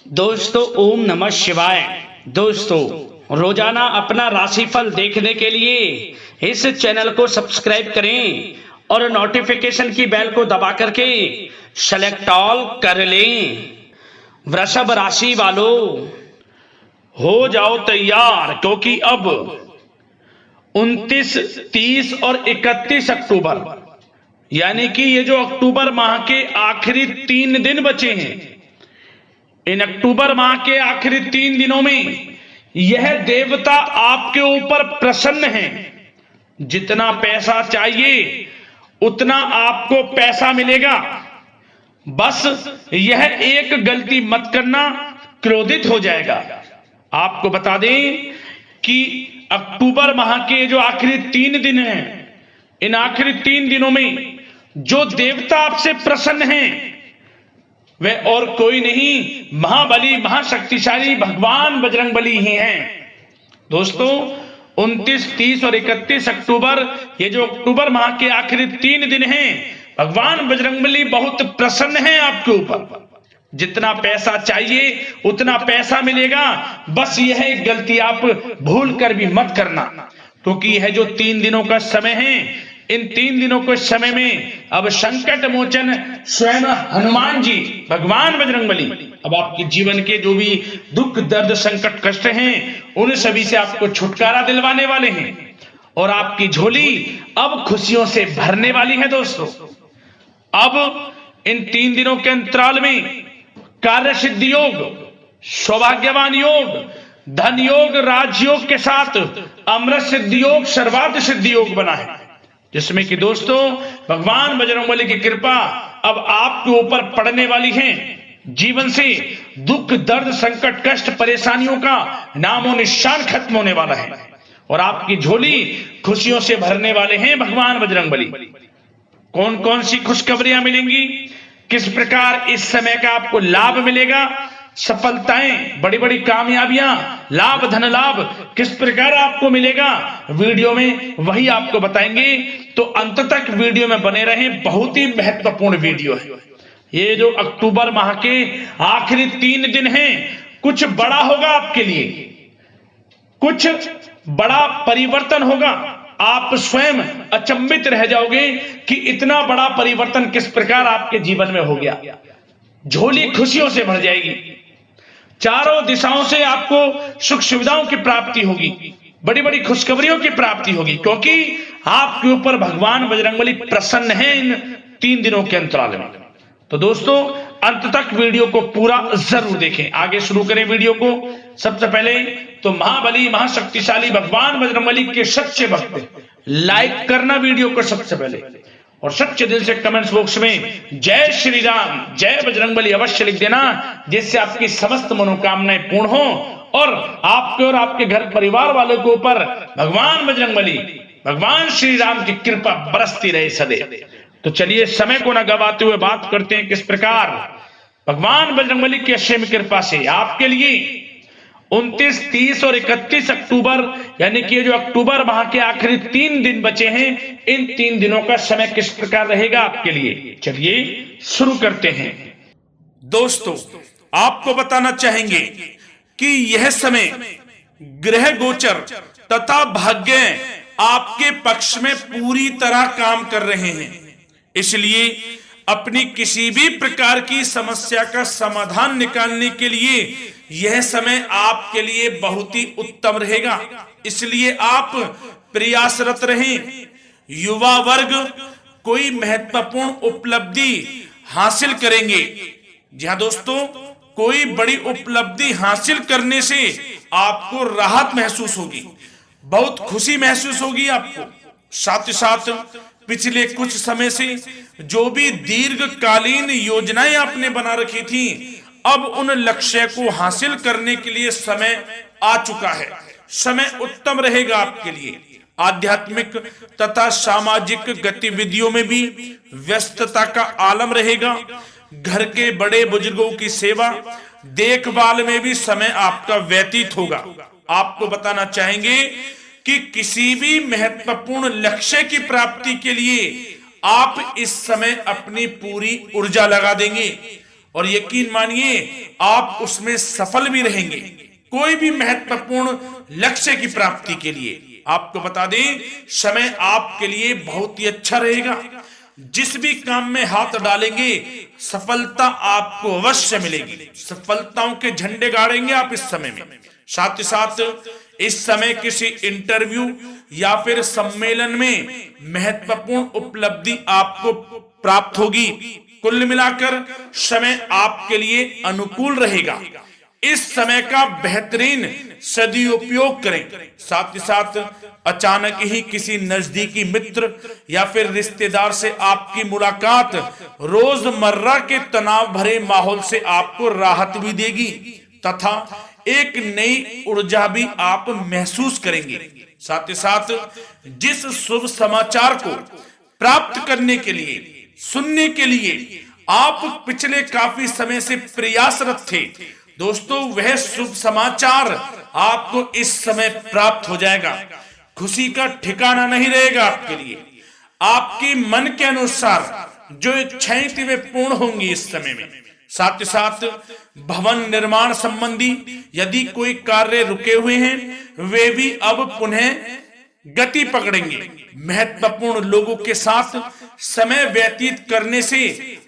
दोस्तों ओम नमः शिवाय। दोस्तों रोजाना अपना राशिफल देखने के लिए इस चैनल को सब्सक्राइब करें और नोटिफिकेशन की बेल को दबा करके सेलेक्ट ऑल कर लें। वृषभ राशि वालों, हो जाओ तैयार, क्योंकि अब 29, 30 और 31 अक्टूबर यानी कि ये जो अक्टूबर माह के आखिरी 3 दिन बचे हैं, इन अक्टूबर माह के आखिरी 3 दिनों में यह देवता आपके ऊपर प्रसन्न है। जितना पैसा चाहिए उतना आपको पैसा मिलेगा। बस यह एक गलती मत करना, क्रोधित हो जाएगा। आपको बता दें कि अक्टूबर माह के जो आखिरी 3 दिन हैं, इन आखिरी 3 दिनों में जो देवता आपसे प्रसन्न हैं वह और कोई नहीं, महाबली महाशक्तिशाली भगवान बजरंगबली ही हैं। दोस्तों 29, 30 और 31 अक्टूबर, ये जो अक्टूबर माह के आखिरी 3 दिन हैं, भगवान बजरंगबली बहुत प्रसन्न हैं आपके ऊपर। जितना पैसा चाहिए उतना पैसा मिलेगा। बस यह एक गलती आप भूल कर भी मत करना, क्योंकि यह जो 3 दिनों का समय है, इन 3 दिनों के समय में अब संकट मोचन स्वयं हनुमान जी भगवान बजरंगबली अब आपके जीवन के जो भी दुख दर्द संकट कष्ट हैं उन सभी से आपको छुटकारा दिलवाने वाले हैं और आपकी झोली अब खुशियों से भरने वाली है। दोस्तों अब इन 3 दिनों के अंतराल में कार्य सिद्धि योग, सौभाग्यवान योग, धन योग, राजयोग के साथ अमृत सिद्धि योग, सर्वार्थ सिद्धि योग बना है, जिसमें कि दोस्तों भगवान बजरंगबली की कृपा अब आपके ऊपर पड़ने वाली है। जीवन से दुख दर्द संकट कष्ट परेशानियों का नामो निशान खत्म होने वाला है और आपकी झोली खुशियों से भरने वाले हैं भगवान बजरंगबली। कौन कौन सी खुशखबरियां मिलेंगी, किस प्रकार इस समय का आपको लाभ मिलेगा, सफलताएं, बड़ी बड़ी कामयाबियां, लाभ, धन लाभ किस प्रकार आपको मिलेगा, वीडियो में वही आपको बताएंगे। तो अंत तक वीडियो में बने रहें, बहुत ही महत्वपूर्ण वीडियो है। ये जो अक्टूबर माह के आखिरी 3 दिन हैं, कुछ बड़ा होगा आपके लिए, कुछ बड़ा परिवर्तन होगा। आप स्वयं अचंभित रह जाओगे कि इतना बड़ा परिवर्तन किस प्रकार आपके जीवन में हो गया। झोली खुशियों से भर जाएगी, चारों दिशाओं से आपको सुख सुविधाओं की प्राप्ति होगी, बड़ी बड़ी खुशखबरियों की प्राप्ति होगी, क्योंकि आपके ऊपर भगवान बजरंगबली प्रसन्न हैं इन 3 दिनों के अंतराल में। तो दोस्तों अंत तक वीडियो को पूरा जरूर देखें। आगे शुरू करें वीडियो को। सबसे पहले तो महाबली महाशक्तिशाली भगवान बजरंगबली के सच्चे भक्त लाइक करना वीडियो को सबसे पहले, और सच्चे दिल से कमेंट्स बॉक्स में जय श्री राम, जय बजरंगबली अवश्य लिख देना, जिससे आपकी समस्त मनोकामनाएं पूर्ण हो और आपके और आपके घर परिवार वालों के ऊपर भगवान बजरंगबली, भगवान श्री राम की कृपा बरसती रहे सदैव। तो चलिए समय को न गवाते हुए बात करते हैं किस प्रकार भगवान बजरंगबली की असीम कृपा से आपके लिए 29, 30 और 31 अक्टूबर यानी कि जो अक्टूबर माह के आखिरी 3 दिन बचे हैं, इन 3 दिनों का समय किस प्रकार रहेगा आपके लिए। चलिए शुरू करते हैं। दोस्तों आपको बताना चाहेंगे कि यह समय ग्रह गोचर तथा भाग्य आपके पक्ष में पूरी तरह काम कर रहे हैं, इसलिए अपनी किसी भी प्रकार की समस्या का समाधान निकालने के लिए यह समय आपके लिए बहुत ही उत्तम रहेगा। इसलिए आप प्रयासरत रहें। युवा वर्ग कोई महत्वपूर्ण उपलब्धि हासिल करेंगे। जी हाँ दोस्तों, कोई बड़ी उपलब्धि हासिल करने से आपको राहत महसूस होगी, बहुत खुशी महसूस होगी आपको। साथ ही साथ पिछले कुछ समय से जो भी दीर्घकालीन योजनाएं आपने बना रखी थी, अब उन लक्ष्य को हासिल करने के लिए समय आ चुका है। समय उत्तम रहेगा आपके लिए। आध्यात्मिक तथा सामाजिक गतिविधियों में भी व्यस्तता का आलम रहेगा। घर के बड़े बुजुर्गों की सेवा देखभाल में भी समय आपका व्यतीत होगा। आपको बताना चाहेंगे कि किसी भी महत्वपूर्ण लक्ष्य की प्राप्ति के लिए आप इस समय अपनी पूरी ऊर्जा लगा देंगे और यकीन मानिए आप उसमें सफल भी रहेंगे। कोई भी महत्वपूर्ण लक्ष्य की प्राप्ति के लिए आपको बता दें, समय आपके लिए बहुत ही अच्छा रहेगा। जिस भी काम में हाथ डालेंगे सफलता आपको अवश्य मिलेगी। सफलताओं के झंडे गाड़ेंगे आप इस समय में। साथ ही साथ इस समय किसी इंटरव्यू या फिर सम्मेलन में महत्वपूर्ण उपलब्धि आपको प्राप्त होगी। कुल मिलाकर समय आपके लिए अनुकूल रहेगा। इस समय का बेहतरीन सदुपयोग करें। साथ ही साथ अचानक ही किसी नजदीकी मित्र या फिर रिश्तेदार से आपकी मुलाकात रोजमर्रा के तनाव भरे माहौल से आपको राहत भी देगी तथा एक नई ऊर्जा भी आप महसूस करेंगे। साथ ही साथ जिस शुभ समाचार को प्राप्त करने के लिए, सुनने के लिए आप पिछले काफी समय से प्रयासरत थे दोस्तों, वह शुभ समाचार आपको इस समय प्राप्त हो जाएगा। खुशी का ठिकाना नहीं रहेगा आपके लिए। आपके मन के अनुसार जो इच्छाएं थी वे पूर्ण होंगी इस समय में। साथ ही साथ भवन निर्माण संबंधी यदि कोई कार्य रुके हुए हैं वे भी अब पुनः गति पकड़ेंगे। महत्वपूर्ण लोगों के साथ समय व्यतीत करने से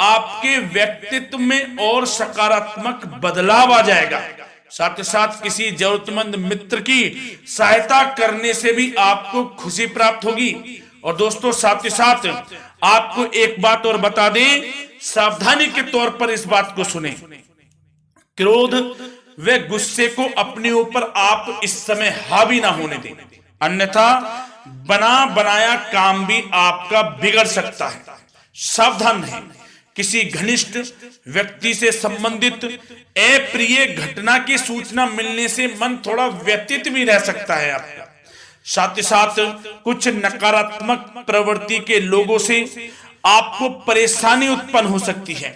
आपके व्यक्तित्व में और सकारात्मक बदलाव आ जाएगा। साथ ही साथ किसी जरूरतमंद मित्र की सहायता करने से भी आपको खुशी प्राप्त होगी। और दोस्तों साथ ही साथ आपको एक बात और बता दें, सावधानी के तौर पर इस बात को सुने। क्रोध व गुस्से को अपने ऊपर आप इस समय हावी ना होने दें, अन्यथा बना बनाया काम भी आपका बिगड़ सकता है। सावधान रहें। किसी घनिष्ठ व्यक्ति से संबंधित अप्रिय घटना की सूचना मिलने से मन थोड़ा व्यतीत भी रह सकता है आपका। साथ ही साथ कुछ नकारात्मक प्रवृत्ति के लोगों से आपको परेशानी उत्पन्न हो सकती है।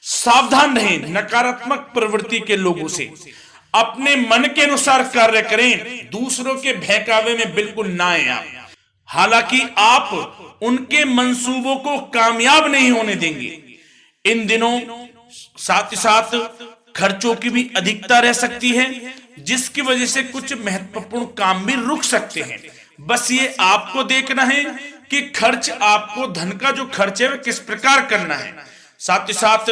सावधान रहें नकारात्मक प्रवृत्ति के लोगों से। अपने मन के अनुसार कार्य करें, दूसरों के बहकावे में बिल्कुल ना आए आप। हालांकि आप उनके मंसूबों को कामयाब नहीं होने देंगे। इन दिनों साथ ही साथ खर्चों की भी अधिकता रह सकती है, जिसकी वजह से कुछ महत्वपूर्ण काम भी रुक सकते हैं। बस ये आपको देखना है कि खर्च, आपको धन का जो खर्च है वह किस प्रकार करना है। साथ ही साथ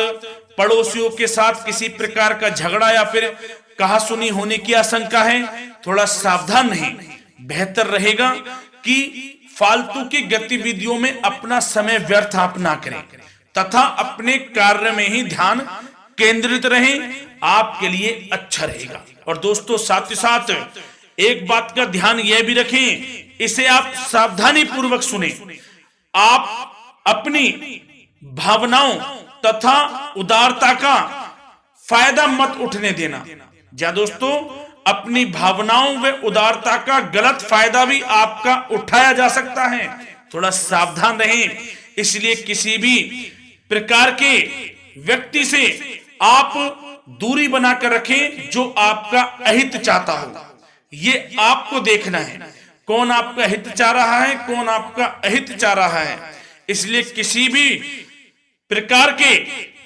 पड़ोसियों के साथ किसी प्रकार का झगड़ा या फिर कहासुनी होने की आशंका है, थोड़ा सावधान रहें। बेहतर रहेगा कि फालतू की गतिविधियों में अपना समय व्यर्थ आप ना करें तथा अपने कार्य में ही ध्यान केंद्रित रहें, आपके लिए अच्छा रहेगा। और दोस्तों साथ ही साथ एक बात का ध्यान यह भी रखें, इसे आप सावधानी पूर्वक सुने। आप अपनी भावनाओं तथा उदारता का फायदा मत उठने देना। जा दोस्तों, अपनी भावनाओं व उदारता का गलत फायदा भी आपका उठाया जा सकता है, थोड़ा सावधान रहें। इसलिए किसी भी प्रकार के व्यक्ति से आप दूरी बनाकर रखें जो आपका अहित चाहता हो। ये आपको देखना है, कौन आपका हित चाह रहा है, कौन आपका अहित चाह रहा है। इसलिए किसी भी प्रकार के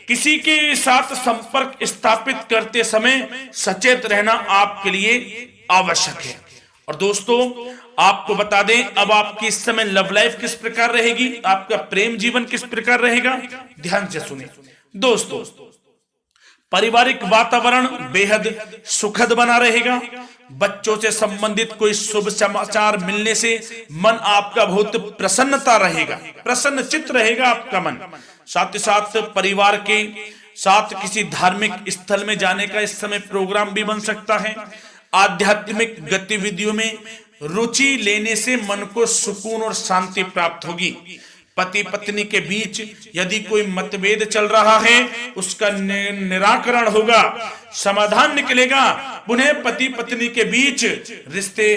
किसी के साथ संपर्क स्थापित करते समय सचेत रहना आपके लिए आवश्यक है। और दोस्तों आपको बता दें, अब आपकी इस समय लव लाइफ किस प्रकार रहेगी, आपका प्रेम जीवन किस प्रकार रहेगा, ध्यान से सुने। दोस्तों पारिवारिक वातावरण बेहद सुखद बना रहेगा। बच्चों से संबंधित कोई शुभ समाचार मिलने से मन आपका बहुत प्रसन्नता रहेगा, प्रसन्न चित्त रहेगा आपका मन। साथ ही साथ परिवार के साथ किसी धार्मिक स्थल में जाने का इस समय प्रोग्राम भी बन सकता है। आध्यात्मिक गतिविधियों में रुचि लेने से मन को सुकून और शांति प्राप्त होगी। पति पत्नी के बीच यदि कोई मतभेद चल रहा है उसका निराकरण होगा, समाधान निकलेगा। पुनः पति पत्नी के बीच रिश्ते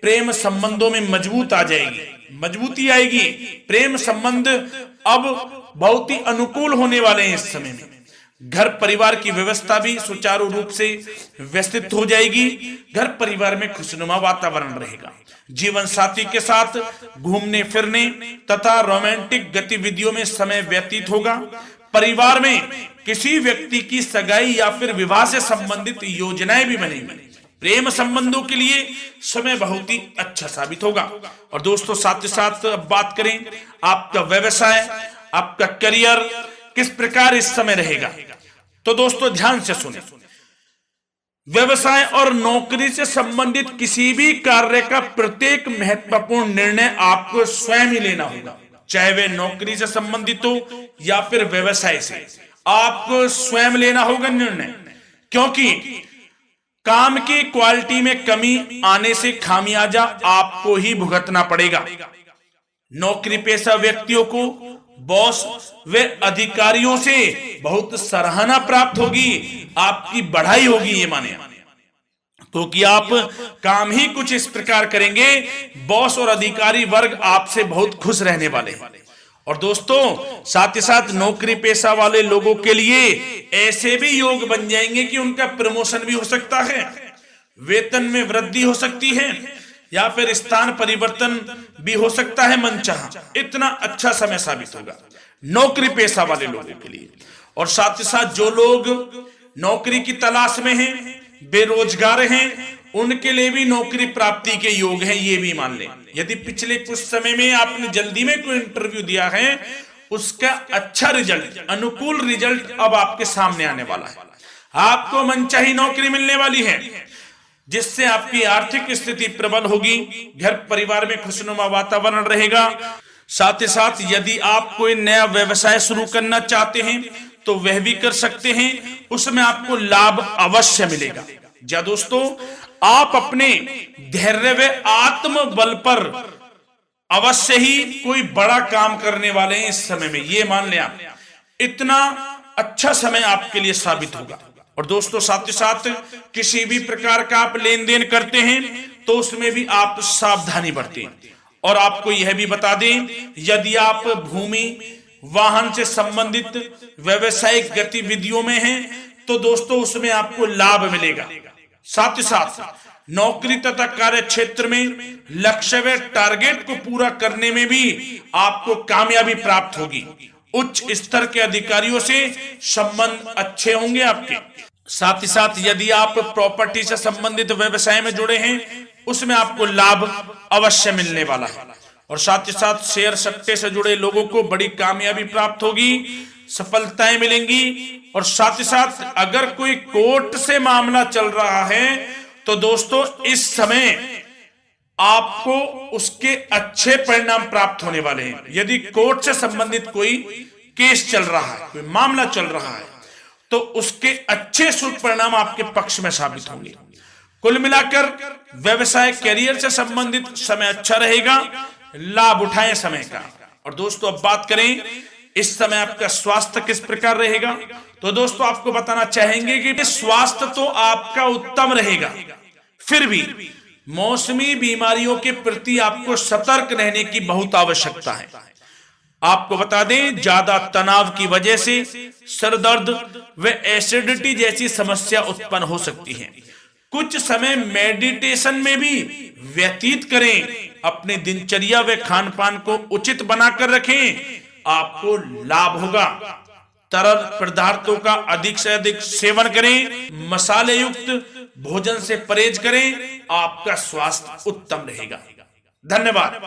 प्रेम संबंधों में मजबूती आएगी। प्रेम संबंध अब बहुत ही अनुकूल होने वाले हैं इस समय में। घर परिवार की व्यवस्था भी सुचारू रूप से व्यवस्थित हो जाएगी। घर परिवार में खुशनुमा वातावरण रहेगा। जीवन साथी के साथ घूमने फिरने तथा रोमांटिक गतिविधियों में समय व्यतीत होगा। परिवार में किसी व्यक्ति की सगाई या फिर विवाह से संबंधित योजनाएं भी बनेंगी। प्रेम संबंधों के लिए समय बहुत ही अच्छा साबित होगा। और दोस्तों साथ ही साथ अब बात करें आपका व्यवसाय, आपका करियर किस प्रकार इस समय रहेगा, तो दोस्तों ध्यान से सुने। व्यवसाय और नौकरी से संबंधित किसी भी कार्य का प्रत्येक महत्वपूर्ण निर्णय आपको स्वयं ही लेना होगा, चाहे वे नौकरी से संबंधित हो या फिर व्यवसाय से, आपको स्वयं लेना होगा निर्णय। क्योंकि काम की क्वालिटी में कमी आने से खामियाजा आपको ही भुगतना पड़ेगा। नौकरी पेशा व्यक्तियों को बॉस व अधिकारियों से बहुत सराहना प्राप्त होगी, आपकी बढ़ाई होगी, ये माने क्योंकि आप काम ही कुछ इस प्रकार करेंगे, बॉस और अधिकारी वर्ग आपसे बहुत खुश रहने वाले हैं। और दोस्तों साथ ही साथ नौकरी पेशा वाले लोगों के लिए ऐसे भी योग बन जाएंगे कि उनका प्रमोशन भी हो सकता है, वेतन में वृद्धि हो सकती है, या फिर स्थान परिवर्तन भी हो सकता है मनचाहा। इतना अच्छा समय साबित होगा नौकरी पेशा वाले लोगों के लिए। और साथ ही साथ जो लोग नौकरी की तलाश में हैं, बेरोजगार हैं, उनके लिए भी नौकरी प्राप्ति के योग हैं, ये भी मान लें। यदि पिछले कुछ समय में आपने जल्दी में कोई इंटरव्यू दिया है, उसका अच्छा रिजल्ट, अनुकूल रिजल्ट अब आपके सामने आने वाला है। आपको मनचाही नौकरी मिलने वाली है, जिससे आपकी आर्थिक स्थिति प्रबल होगी, घर परिवार में खुशनुमा वातावरण रहेगा। साथ ही साथ यदि आप कोई नया व्यवसाय शुरू करना चाहते हैं तो वह भी कर सकते हैं, उसमें आपको लाभ अवश्य मिलेगा। जा दोस्तों, आप अपने धैर्य व आत्मबल पर अवश्य ही कोई बड़ा काम करने वाले हैं इस समय में, ये मान लें आप। इतना अच्छा समय आपके लिए साबित होगा। और दोस्तों साथ ही साथ किसी भी प्रकार का आप लेन देन करते हैं तो उसमें भी आप सावधानी बरतें। और आपको यह भी बता दें, यदि आप भूमि वाहन से संबंधित व्यवसायिक गतिविधियों में हैं तो दोस्तों उसमें आपको लाभ मिलेगा। साथ ही साथ नौकरी तथा कार्य क्षेत्र में लक्ष्य व टारगेट को पूरा करने में भी आपको कामयाबी प्राप्त होगी। उच्च स्तर के अधिकारियों से संबंध अच्छे होंगे आपके। साथ ही साथ यदि आप प्रॉपर्टी से संबंधित व्यवसाय में जुड़े हैं, उसमें आपको लाभ अवश्य मिलने वाला है। और साथ ही साथ शेयर सट्टे से जुड़े लोगों को बड़ी कामयाबी प्राप्त होगी, सफलताएं मिलेंगी। और साथ ही साथ अगर कोई कोर्ट से मामला चल रहा है तो दोस्तों इस समय आपको उसके अच्छे परिणाम प्राप्त होने वाले हैं। यदि कोर्ट से संबंधित कोई केस चल रहा है, कोई मामला चल रहा है, तो उसके अच्छे शुभ परिणाम आपके पक्ष में साबित होंगे। कुल मिलाकर व्यवसाय करियर से संबंधित समय अच्छा रहेगा, लाभ उठाएं समय का। और दोस्तों अब बात करें इस समय आपका स्वास्थ्य किस प्रकार रहेगा, तो दोस्तों आपको बताना चाहेंगे कि स्वास्थ्य तो आपका उत्तम रहेगा, फिर भी मौसमी बीमारियों के प्रति आपको सतर्क रहने की बहुत आवश्यकता है। आपको बता दें, ज्यादा तनाव की वजह से सर दर्द व एसिडिटी जैसी समस्या उत्पन्न हो सकती है। कुछ समय मेडिटेशन में भी व्यतीत करें, अपने दिनचर्या व खान पान को उचित बनाकर रखें, आपको लाभ होगा। तरल पदार्थों का अधिक से अधिक सेवन करें, मसाले युक्त भोजन से परहेज करें, आपका स्वास्थ्य उत्तम रहेगा। धन्यवाद।